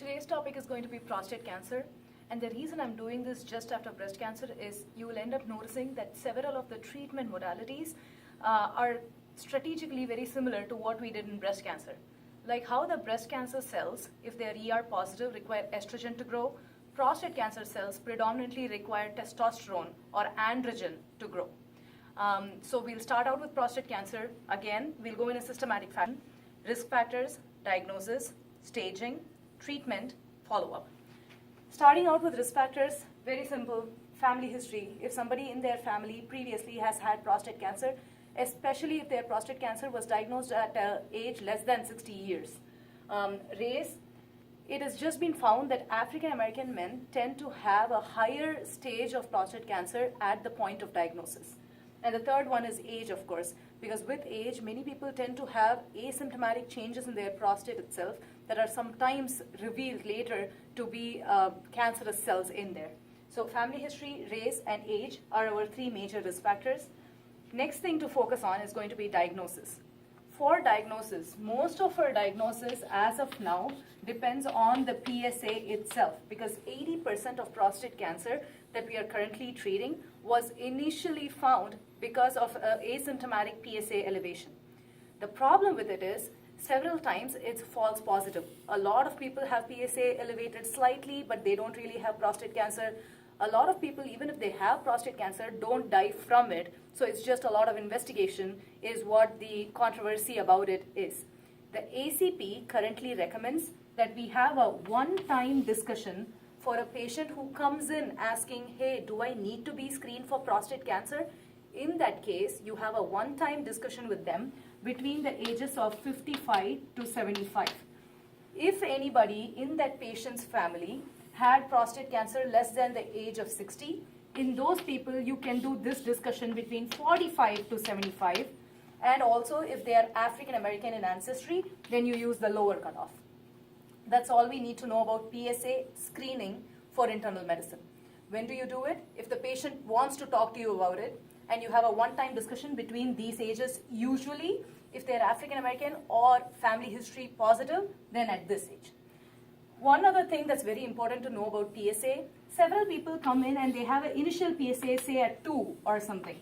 Today's topic is going to be prostate cancer, and the reason I'm doing this just after breast cancer is you will end up noticing that several of the treatment modalities are strategically very similar to what we did in breast cancer. Like how the breast cancer cells, if they are ER positive, require estrogen to grow, prostate cancer cells predominantly require testosterone or androgen to grow. So we'll start out with prostate cancer. Again, we'll go in a systematic fashion. Risk factors, diagnosis, staging, treatment, follow-up. Starting out with risk factors, very simple, family history. If somebody in their family previously has had prostate cancer, especially if their prostate cancer was diagnosed at an age less than 60 years. Race, it has just been found that African American men tend to have a higher stage of prostate cancer at the point of diagnosis. And the third one is age, of course, because with age, many people tend to have asymptomatic changes in their prostate itself that are sometimes revealed later to be cancerous cells in there. So family history, race, and age are our three major risk factors. Next thing to focus on is going to be diagnosis. For diagnosis, most of our diagnosis as of now depends on the PSA itself, because 80% of prostate cancer that we are currently treating was initially found because of asymptomatic PSA elevation. The problem with it is several times it's false positive. A lot of people have PSA elevated slightly, but they don't really have prostate cancer. A lot of people, even if they have prostate cancer, don't die from it. So it's just a lot of investigation is what the controversy about it is. The ACP currently recommends that we have a one-time discussion for a patient who comes in asking, hey, do I need to be screened for prostate cancer? In that case, you have a one-time discussion with them between the ages of 55 to 75. If anybody in that patient's family had prostate cancer less than the age of 60, in those people you can do this discussion between 45 to 75, and also if they are African American in ancestry, then you use the lower cutoff. That's all we need to know about PSA screening for internal medicine. When do you do it? If the patient wants to talk to you about it, and you have a one-time discussion between these ages, usually if they're African American or family history positive, then at this age. One other thing that's very important to know about PSA, several people come in and they have an initial PSA, say at 2 or something.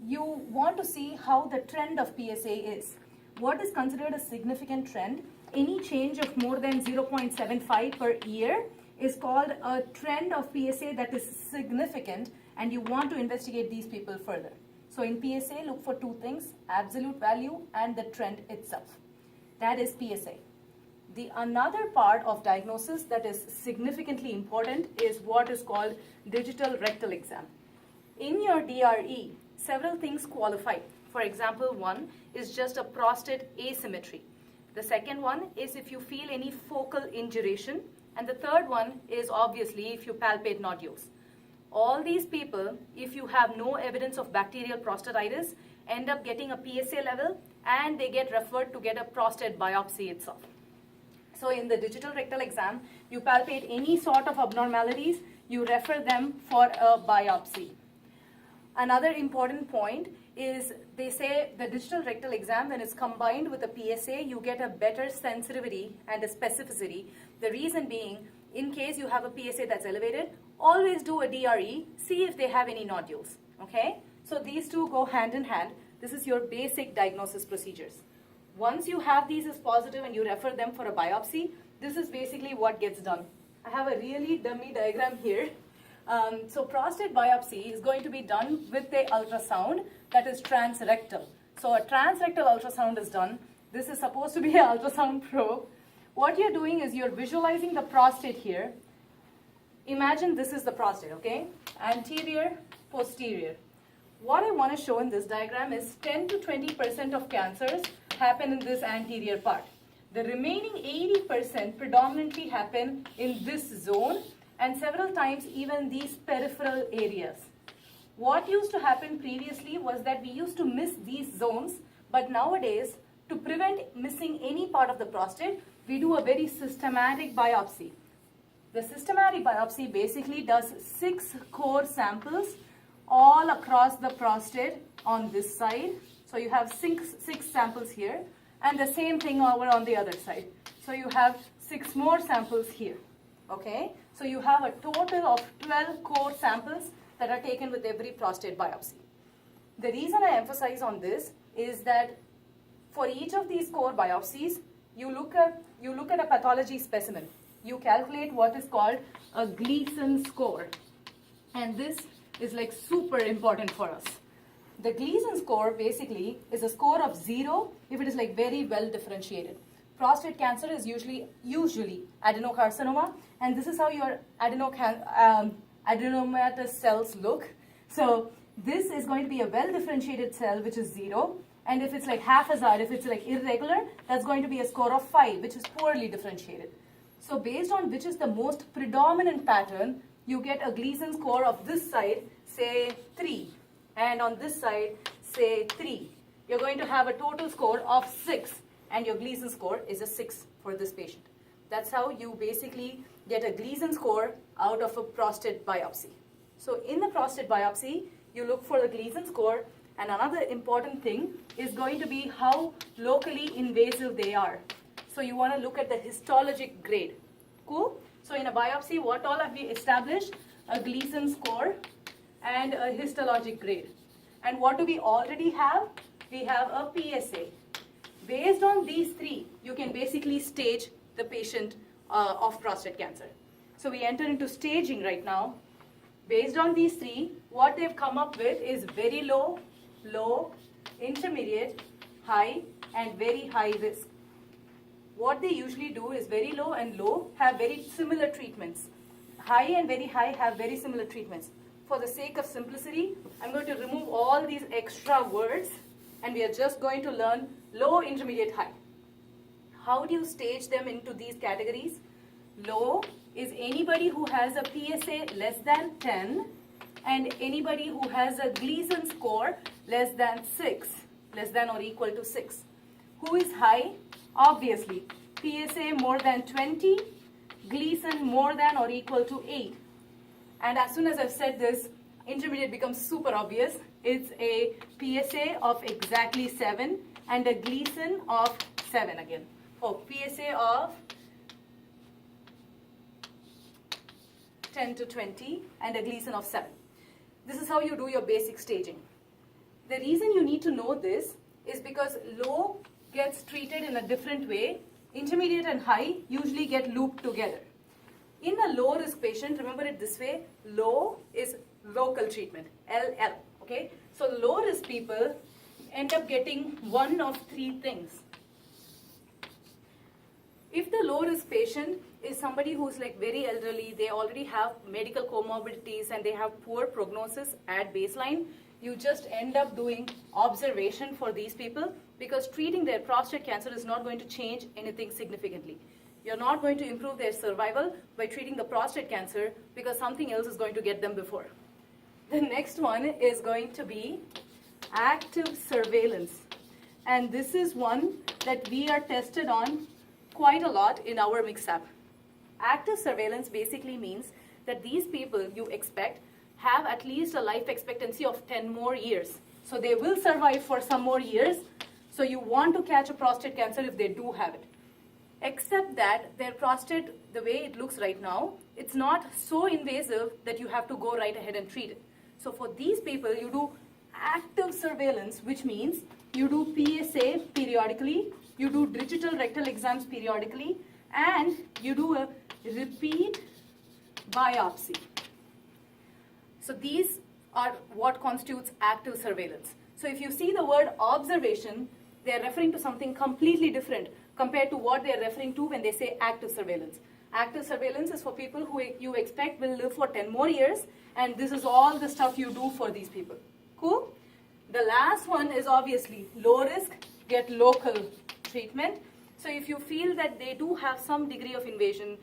You want to see how the trend of PSA is. What is considered a significant trend? Any change of more than 0.75 per year is called a trend of PSA that is significant, and you want to investigate these people further. So in PSA, look for two things, absolute value and the trend itself. That is PSA. The another part of diagnosis that is significantly important is what is called digital rectal exam. In your DRE, several things qualify. For example, one is just a prostate asymmetry. The second one is if you feel any focal induration. And the third one is obviously if you palpate nodules. All these people, if you have no evidence of bacterial prostatitis, end up getting a PSA level and they get referred to get a prostate biopsy itself. So in the digital rectal exam, you palpate any sort of abnormalities, you refer them for a biopsy. Another important point is they say the digital rectal exam, when it's combined with a PSA, you get a better sensitivity and a specificity. The reason being, in case you have a PSA that's elevated, always do a DRE, see if they have any nodules, okay? So these two go hand in hand. This is your basic diagnosis procedures. Once you have these as positive and you refer them for a biopsy, this is basically what gets done. I have a really dummy diagram here. So prostate biopsy is going to be done with the ultrasound that is transrectal. So a transrectal ultrasound is done. This is supposed to be an ultrasound probe. What you're doing is you're visualizing the prostate here. Imagine this is the prostate, okay? Anterior, posterior. What I want to show in this diagram is 10 to 20% of cancers happen in this anterior part. The remaining 80% predominantly happen in this zone, and several times even these peripheral areas. What used to happen previously was that we used to miss these zones, but nowadays, to prevent missing any part of the prostate, we do a very systematic biopsy. The systematic biopsy basically does 6 core samples all across the prostate on this side. So you have six samples here, and the same thing over on the other side. So you have 6 more samples here. Okay, so you have a total of 12 core samples that are taken with every prostate biopsy. The reason I emphasize on this is that for each of these core biopsies, you look at a pathology specimen. You calculate what is called a Gleason score, and this is like super important for us. The Gleason score basically is a score of 0 if it is like very well differentiated. Prostate cancer is usually adenocarcinoma, and this is how your adenomatous cells look. So this is going to be a well differentiated cell which is 0, and if it's like haphazard, if it's like irregular, that's going to be a score of 5, which is poorly differentiated. So based on which is the most predominant pattern, you get a Gleason score of this side, say 3, and on this side, say 3. You're going to have a total score of 6, and your Gleason score is a 6 for this patient. That's how you basically get a Gleason score out of a prostate biopsy. So in the prostate biopsy, you look for the Gleason score, and another important thing is going to be how locally invasive they are. So you want to look at the histologic grade. Cool? So in a biopsy, what all have we established? A Gleason score and a histologic grade. And what do we already have? We have a PSA. Based on these 3, you can basically stage the patient of prostate cancer. So we enter into staging right now. Based on these 3, what they've come up with is very low, low, intermediate, high, and very high risk. What they usually do is very low and low have very similar treatments. High and very high have very similar treatments. For the sake of simplicity, I'm going to remove all these extra words, and we are just going to learn low, intermediate, high. How do you stage them into these categories? Low is anybody who has a PSA less than 10, and anybody who has a Gleason score less than 6, less than or equal to 6. Who is high? Obviously, PSA more than 20, Gleason more than or equal to 8. And as soon as I've said this, intermediate becomes super obvious. It's a PSA of exactly 7 and a Gleason of 7 again. Oh, PSA of 10 to 20 and a Gleason of 7. This is how you do your basic staging. The reason you need to know this is because low gets treated in a different way. Intermediate and high usually get looped together. In a low risk patient, remember it this way, low is local treatment, LL, okay? So low risk people end up getting one of 3 things. If the low risk patient is somebody who's like very elderly, they already have medical comorbidities and they have poor prognosis at baseline, you just end up doing observation for these people, because treating their prostate cancer is not going to change anything significantly. You're not going to improve their survival by treating the prostate cancer, because something else is going to get them before. The next one is going to be active surveillance. And this is one that we are tested on quite a lot in our mix-up. Active surveillance basically means that these people you expect have at least a life expectancy of 10 more years. So they will survive for some more years. So you want to catch a prostate cancer if they do have it. Except that their prostate, the way it looks right now, it's not so invasive that you have to go right ahead and treat it. So for these people, you do active surveillance, which means you do PSA periodically, you do digital rectal exams periodically, and you do a repeat biopsy. So these are what constitutes active surveillance. So if you see the word observation, they're referring to something completely different compared to what they're referring to when they say active surveillance. Active surveillance is for people who you expect will live for 10 more years, and this is all the stuff you do for these people. Cool? The last one is obviously low risk, get local treatment. So if you feel that they do have some degree of invasion,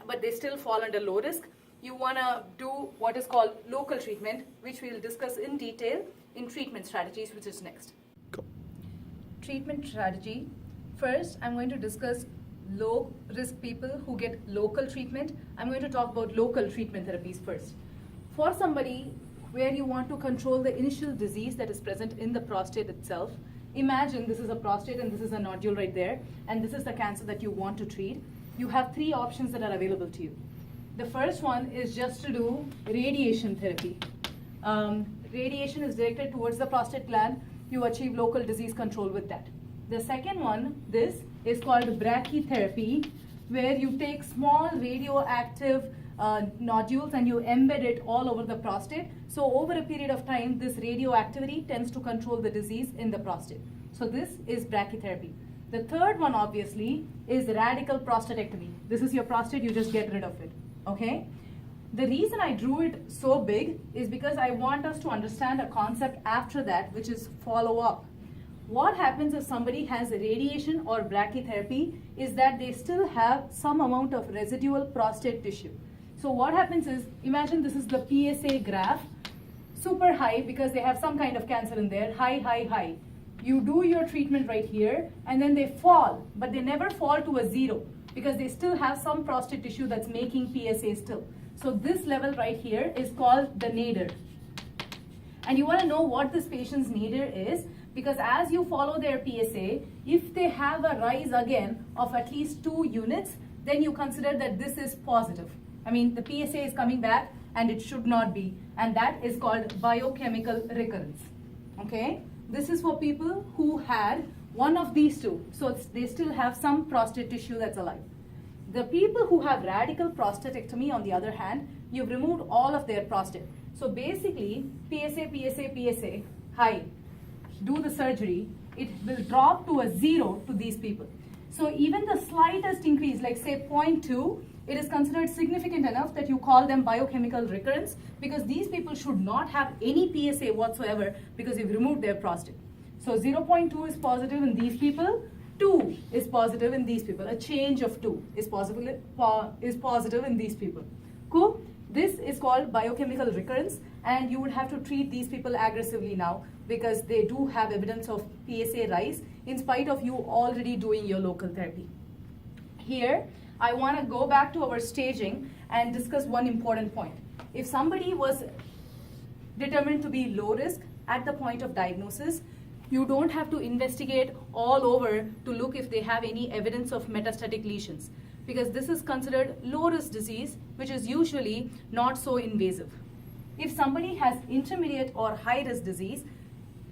but they still fall under low risk, you want to do what is called local treatment, which we'll discuss in detail in treatment strategies, which is next. Go. Treatment strategy. First, I'm going to discuss low risk people who get local treatment. I'm going to talk about local treatment therapies first. For somebody where you want to control the initial disease that is present in the prostate itself, imagine this is a prostate and this is a nodule right there, and this is the cancer that you want to treat. you have three options that are available to you. The first one is just to do radiation therapy. Radiation is directed towards the prostate gland. You achieve local disease control with that. The second one, this is called brachytherapy, where you take small radioactive nodules and you embed it all over the prostate. So over a period of time, this radioactivity tends to control the disease in the prostate. So this is brachytherapy. The third one, obviously, is radical prostatectomy. This is your prostate, you just get rid of it, okay? The reason I drew it so big is because I want us to understand a concept after that, which is follow-up. What happens if somebody has radiation or brachytherapy is that they still have some amount of residual prostate tissue. So what happens is, imagine this is the PSA graph, super high because they have some kind of cancer in there, high, high, high. You do your treatment right here and then they fall, but they never fall to a zero because they still have some prostate tissue that's making PSA still. So this level right here is called the nadir. And you want to know what this patient's nadir is, because as you follow their PSA, if they have a rise again of at least 2 units, then you consider that this is positive. I mean, the PSA is coming back and it should not be. And that is called biochemical recurrence. Okay? This is for people who had one of these two. So they still have some prostate tissue that's alive. The people who have radical prostatectomy, on the other hand, you've removed all of their prostate. So basically, PSA, high. Do the surgery, it will drop to a 0 to these people. So even the slightest increase, like say 0.2, it is considered significant enough that you call them biochemical recurrence, because these people should not have any PSA whatsoever because you've removed their prostate. So 0.2 is positive in these people, 2 is positive in these people. A change of 2 is positive in these people. Cool? This is called biochemical recurrence, and you would have to treat these people aggressively now because they do have evidence of PSA rise in spite of you already doing your local therapy. Here, I want to go back to our staging and discuss one important point. If somebody was determined to be low risk at the point of diagnosis, you don't have to investigate all over to look if they have any evidence of metastatic lesions, because this is considered low risk disease, which is usually not so invasive. If somebody has intermediate or high risk disease,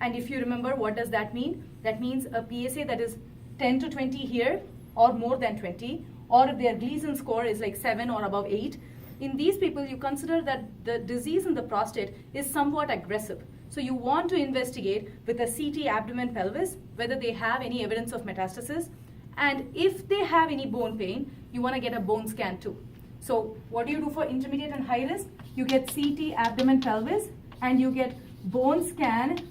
and if you remember, what does that mean? That means a PSA that is 10 to 20 here or more than 20, or if their Gleason score is like 7 or above 8. In these people, you consider that the disease in the prostate is somewhat aggressive. So you want to investigate with a CT abdomen pelvis whether they have any evidence of metastasis. And if they have any bone pain, you want to get a bone scan too. So what do you do for intermediate and high risk? You get CT abdomen pelvis and you get bone scan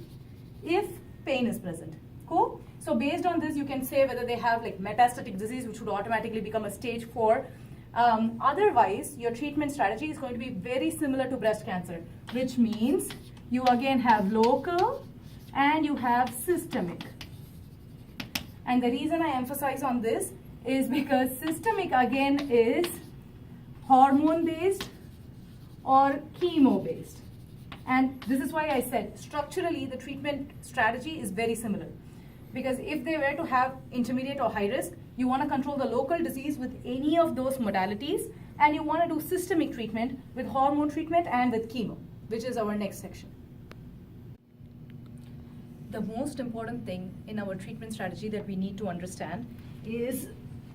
if pain is present. Cool? So based on this, you can say whether they have like metastatic disease, which would automatically become a stage 4. Otherwise, your treatment strategy is going to be very similar to breast cancer, which means you again have local and you have systemic. And the reason I emphasize on this is because systemic again is hormone based or chemo based. And this is why I said structurally the treatment strategy is very similar. Because if they were to have intermediate or high risk, you want to control the local disease with any of those modalities, and you want to do systemic treatment with hormone treatment and with chemo, which is our next section. The most important thing in our treatment strategy that we need to understand is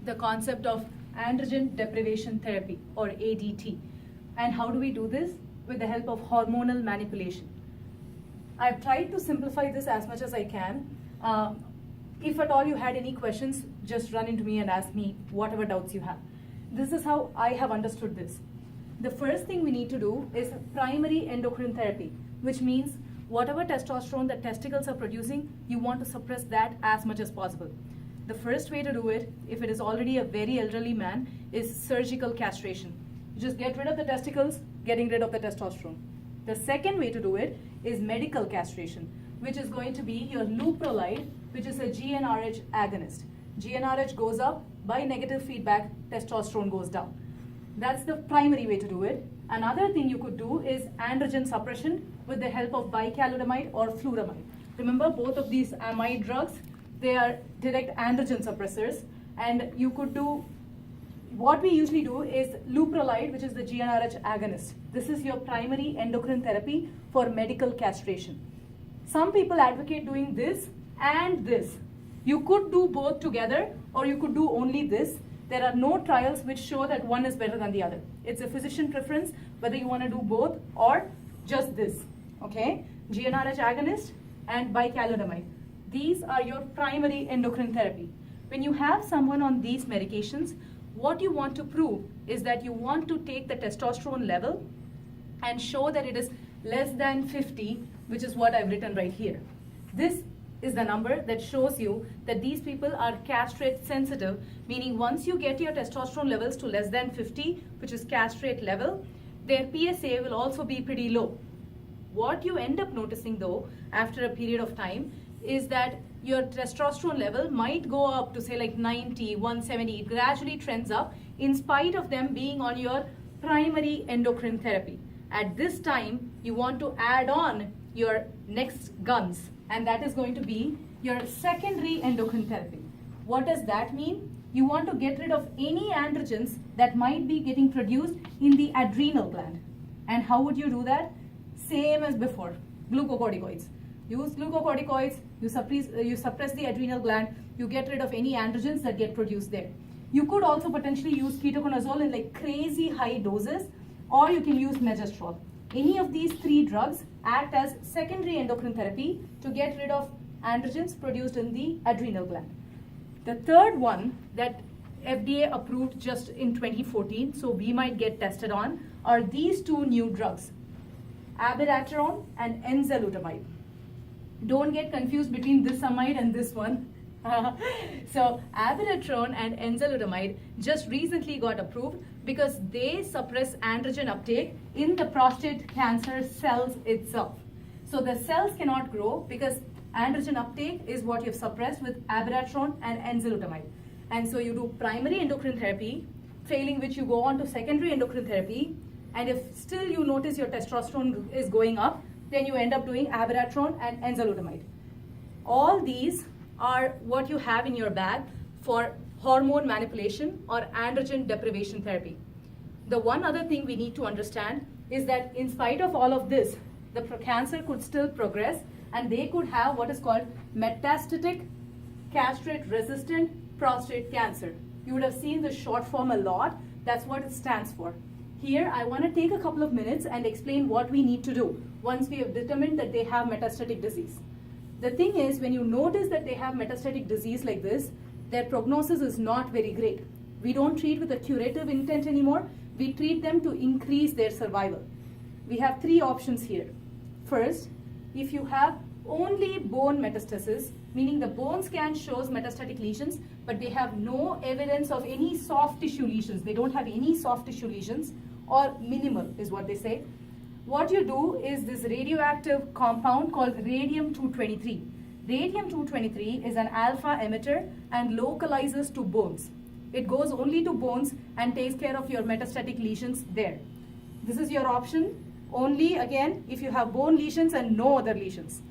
the concept of androgen deprivation therapy, or ADT. And how do we do this? With the help of hormonal manipulation. I've tried to simplify this as much as I can. If at all you had any questions, just run into me and ask me whatever doubts you have. This is how I have understood this. The first thing we need to do is primary endocrine therapy, which means whatever testosterone that testicles are producing, you want to suppress that as much as possible. The first way to do it, if it is already a very elderly man, is surgical castration. You just get rid of the testicles, getting rid of the testosterone. The second way to do it is medical castration, which is going to be your leuprolide, which is a GnRH agonist. GnRH goes up, by negative feedback, testosterone goes down. That's the primary way to do it. Another thing you could do is androgen suppression with the help of bicalutamide or flutamide. Remember, both of these amide drugs, they are direct androgen suppressors, and you could do what we usually do is leuprolide, which is the GnRH agonist. This is your primary endocrine therapy for medical castration. Some people advocate doing this and this. You could do both together, or you could do only this. There are no trials which show that one is better than the other. It's a physician preference whether you want to do both or just this. Okay? GnRH agonist and bicalutamide. These are your primary endocrine therapy. When you have someone on these medications, what you want to prove is that you want to take the testosterone level and show that it is less than 50, which is what I've written right here. This is the number that shows you that these people are castrate sensitive, meaning once you get your testosterone levels to less than 50, which is castrate level, their PSA will also be pretty low. What you end up noticing though, after a period of time, is that your testosterone level might go up to say like 90, 170. It gradually trends up in spite of them being on your primary endocrine therapy. At this time, you want to add on your next guns, and that is going to be your secondary endocrine therapy. What does that mean? You want to get rid of any androgens that might be getting produced in the adrenal gland. And how would you do that? Same as before, glucocorticoids. Use glucocorticoids, you suppress the adrenal gland, you get rid of any androgens that get produced there. You could also potentially use ketoconazole in like crazy high doses, or you can use megestrol. Any of these three drugs act as secondary endocrine therapy to get rid of androgens produced in the adrenal gland. The third one that FDA approved just in 2014, so we might get tested on, are these two new drugs, abiraterone and enzalutamide. Don't get confused between this amide and this one. So abiraterone and enzalutamide just recently got approved because they suppress androgen uptake in the prostate cancer cells itself. So the cells cannot grow because androgen uptake is what you've suppressed with abiraterone and enzalutamide. And so you do primary endocrine therapy, failing which you go on to secondary endocrine therapy, and if still you notice your testosterone is going up, then you end up doing abiraterone and enzalutamide. All these are what you have in your bag for hormone manipulation or androgen deprivation therapy. The one other thing we need to understand is that in spite of all of this, the cancer could still progress and they could have what is called metastatic castrate-resistant prostate cancer. You would have seen the short form a lot. That's what it stands for. Here, I want to take a couple of minutes and explain what we need to do once we have determined that they have metastatic disease. The thing is, when you notice that they have metastatic disease like this, their prognosis is not very great. We don't treat with a curative intent anymore. We treat them to increase their survival. We have three options here. First, if you have only bone metastasis, meaning the bone scan shows metastatic lesions, but they have no evidence of any soft tissue lesions. They don't have any soft tissue lesions, or minimal is what they say. What you do is this radioactive compound called radium-223. Radium-223 is an alpha emitter and localizes to bones. It goes only to bones and takes care of your metastatic lesions there. This is your option only, again, if you have bone lesions and no other lesions.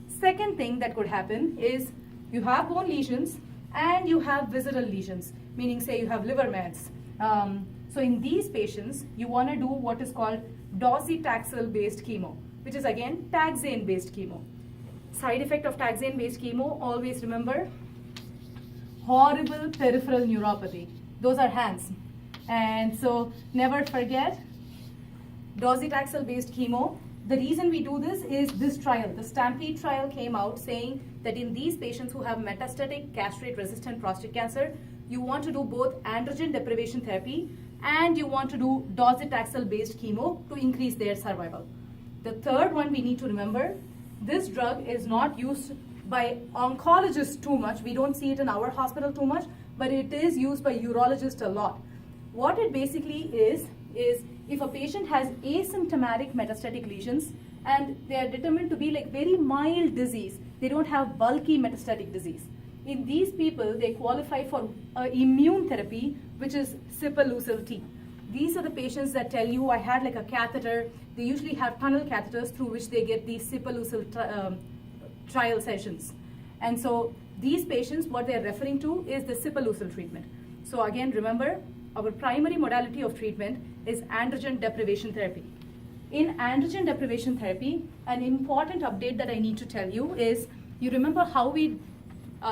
Second thing that could happen is you have bone lesions and you have visceral lesions, meaning say you have liver mets. So in these patients, you want to do what is called docetaxel-based chemo, which is again taxane-based chemo. Side effect of taxane-based chemo, always remember, horrible peripheral neuropathy. Those are hands. And so never forget, docetaxel-based chemo. The reason we do this is this trial. The Stampede trial came out saying that in these patients who have metastatic castrate-resistant prostate cancer, you want to do both androgen deprivation therapy and you want to do docetaxel-based chemo to increase their survival. The third one we need to remember, this drug is not used by oncologists too much. We don't see it in our hospital too much, but it is used by urologists a lot. What it basically is if a patient has asymptomatic metastatic lesions and they are determined to be like very mild disease, they don't have bulky metastatic disease. In these people, they qualify for immune therapy, which is sipuleucel T. These are the patients that tell you, I had like a catheter. They usually have tunnel catheters through which they get these sipuleucel trial sessions. And so these patients, what they're referring to is the sipuleucel treatment. So again, remember, our primary modality of treatment is androgen deprivation therapy. In androgen deprivation therapy, an important update that I need to tell you is, you remember how we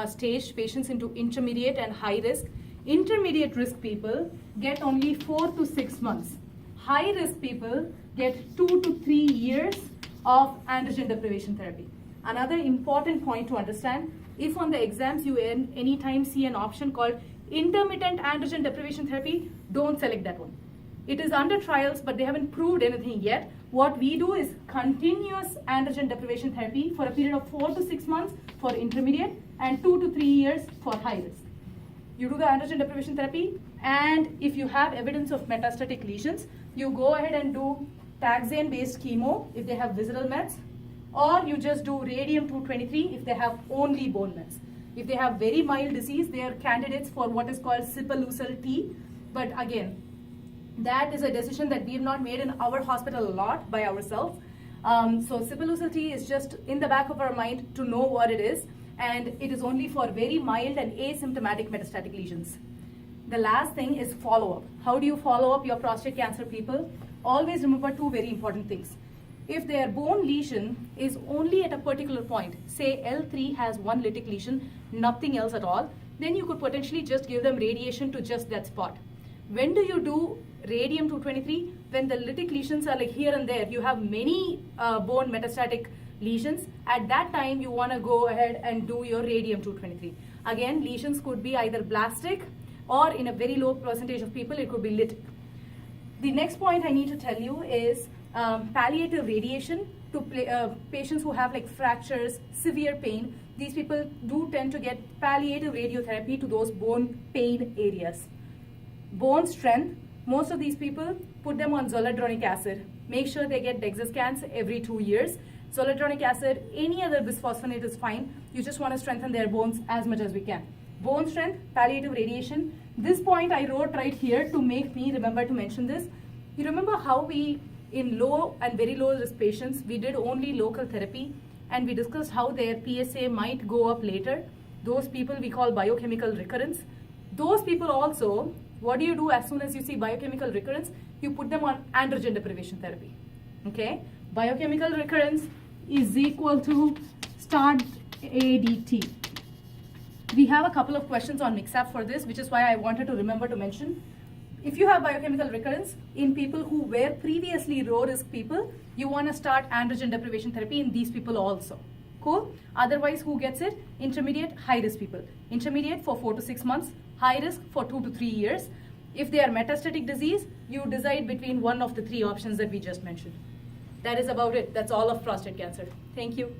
staged patients into intermediate and high risk? Intermediate risk people get only 4 to 6 months. High risk people get 2 to 3 years of androgen deprivation therapy. Another important point to understand, if on the exams you anytime see an option called intermittent androgen deprivation therapy, don't select that one. It is under trials, but they haven't proved anything yet. What we do is continuous androgen deprivation therapy for a period of 4 to 6 months for intermediate and 2 to 3 years for high risk. You do the androgen deprivation therapy, and if you have evidence of metastatic lesions, you go ahead and do taxane-based chemo if they have visceral mets, or you just do radium-223 if they have only bone mets. If they have very mild disease, they are candidates for what is called sipuleucel T. But again, that is a decision that we have not made in our hospital a lot by ourselves. So sipuleucel T is just in the back of our mind to know what it is, and it is only for very mild and asymptomatic metastatic lesions. The last thing is follow-up. How do you follow up your prostate cancer people? Always remember two very important things. If their bone lesion is only at a particular point, say L3 has one lytic lesion, nothing else at all, then you could potentially just give them radiation to just that spot. When do you do radium-223? When the lytic lesions are like here and there, you have many bone metastatic lesions. At that time, you want to go ahead and do your radium-223. Again, lesions could be either blastic, or in a very low percentage of people, it could be lytic. The next point I need to tell you is palliative radiation to patients who have like fractures, severe pain. These people do tend to get palliative radiotherapy to those bone pain areas. Bone strength, most of these people put them on zoledronic acid. Make sure they get DEXA scans every 2 years. Zoledronic acid, any other bisphosphonate is fine. You just want to strengthen their bones as much as we can. Bone strength, palliative radiation. This point I wrote right here to make me remember to mention this. You remember how we, in low and very low risk patients, we did only local therapy, and we discussed how their PSA might go up later. Those people we call biochemical recurrence. Those people also, what do you do as soon as you see biochemical recurrence? You put them on androgen deprivation therapy. Okay? Biochemical recurrence is equal to start ADT. We have a couple of questions on mix-up for this, which is why I wanted to remember to mention. If you have biochemical recurrence in people who were previously low-risk people, you want to start androgen deprivation therapy in these people also. Cool? Otherwise, who gets it? Intermediate, high-risk people. Intermediate for 4 to 6 months, high-risk for 2 to 3 years. If they are metastatic disease, you decide between one of the 3 options that we just mentioned. That is about it. That's all of prostate cancer. Thank you.